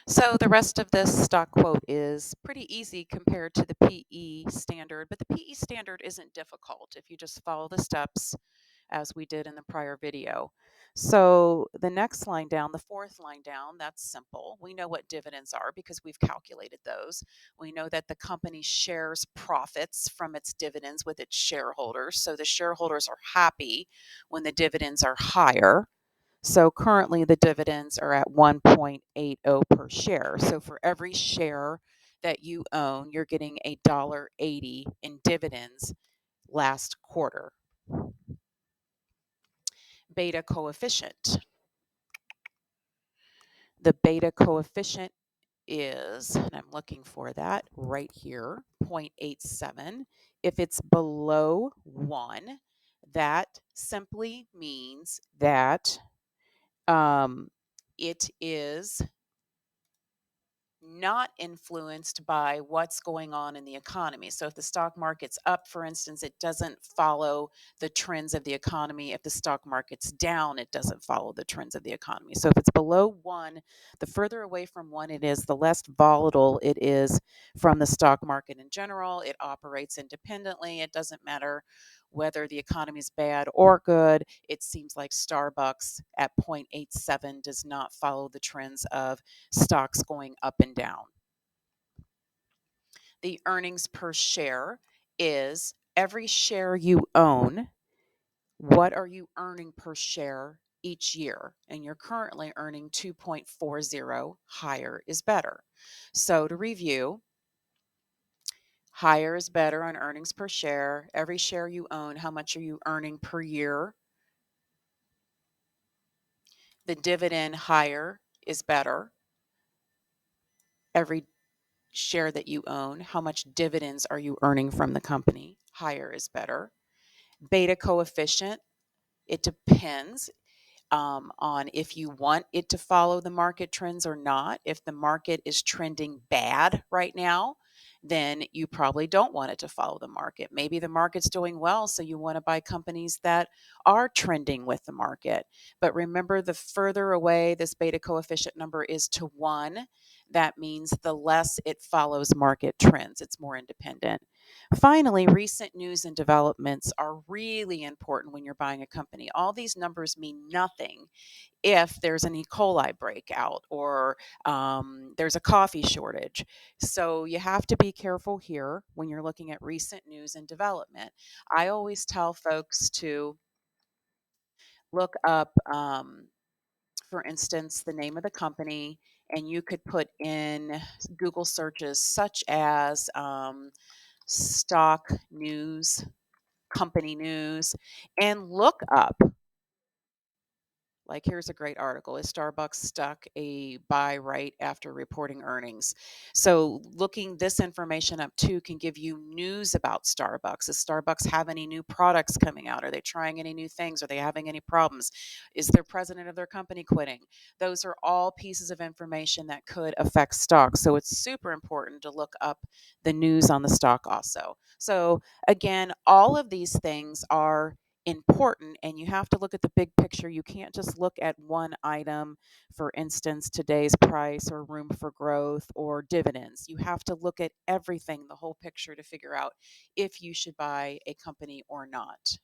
So the rest of this stock quote is pretty easy compared to the PE standard, but the PE standard isn't difficult if you just follow the steps as we did in the prior video. So the next line down, the fourth line down, that's simple. We know what dividends are because we've calculated those. We know that the company shares profits from its dividends with its shareholders. So the shareholders are happy when the dividends are higher. So currently the dividends are at 1.80 per share. So for every share that you own, you're getting $1.80 in dividends last quarter. Beta coefficient. The beta coefficient is, and I'm looking for that right here, 0.87. If it's below 1, that simply means that it is not influenced by what's going on in the economy. So if the stock market's up, for instance, it doesn't follow the trends of the economy. If the stock market's down, it doesn't follow the trends of the economy. So if it's below 1, the further away from 1 it is, the less volatile it is from the stock market in general. It operates independently. It doesn't matter whether the economy is bad or good. It seems like Starbucks at 0.87 does not follow the trends of stocks going up and down. The earnings per share is every share you own, what are you earning per share each year? And you're currently earning 2.40. Higher is better. So to review, higher is better on earnings per share. Every share you own, how much are you earning per year? The dividend higher is better. Every share that you own, how much dividends are you earning from the company? Higher is better. Beta coefficient, it depends on if you want it to follow the market trends or not. If the market is trending bad right now, then you probably don't want it to follow the market. Maybe the market's doing well, so you want to buy companies that are trending with the market. But remember, the further away this beta coefficient number is to 1, that means the less it follows market trends. It's more independent. Finally, recent news and developments are really important when you're buying a company. All these numbers mean nothing if there's an E. coli breakout or there's a coffee shortage. So you have to be careful here when you're looking at recent news and development. I always tell folks to look up, for instance, the name of the company, and you could put in Google searches such as stock news, company news, and look up, like, here's a great article. Is Starbucks stuck a buy right after reporting earnings? So, looking this information up too can give you news about Starbucks. Does Starbucks have any new products coming out? Are they trying any new things? Are they having any problems? Is their president of their company quitting? Those are all pieces of information that could affect stocks. So, it's super important to look up the news on the stock also. So, again, all of these things are important, and you have to look at the big picture. You can't just look at one item, for instance, today's price or room for growth or dividends. You have to look at everything, the whole picture, to figure out if you should buy a company or not.